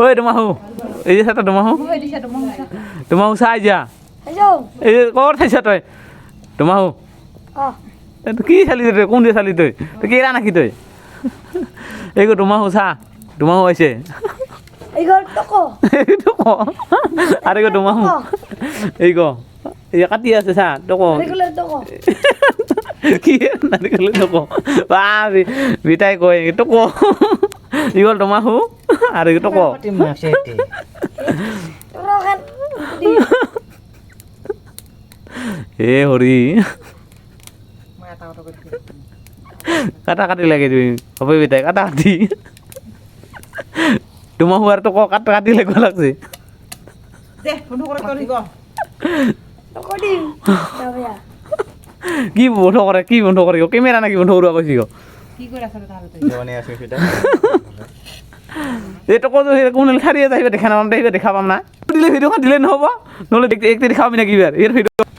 ঐ তোমাহু এই যে সাটা তোমাহু তোমাহু চাই যা এই ক'ত চাইছা তই তোমাহু কি চালি তই কোন দিয়ে চালি তই তই কেইৰা নাখি তই এই তোমাহু চা তোমাহু আহিছে আৰু তোমাহু এই এই কাটি আছে চা তক কি নাৰিকলৰ তক বা বিটাই কয় তক ই গ'ল তোমাহু আৰু তক এ হৰি কাটা কাটি লাগে তুমি হবে বিটাই কাটা কাটি তোমাহু আৰু তক কাটি লাগিব লাগছে কি বন্ধ কৰে কেমেৰা নাকি বন্ধ কৰোৱা কৈছি এইটো ক'ত কোন খাৰিয়ে যাইবা দেখা নাপাম দেখা পাম না দিলে ভিডিঅ'খন দিলে নহ'ব নহ'লে একটি দেখা পাবি নাকি এই ভিডিঅ'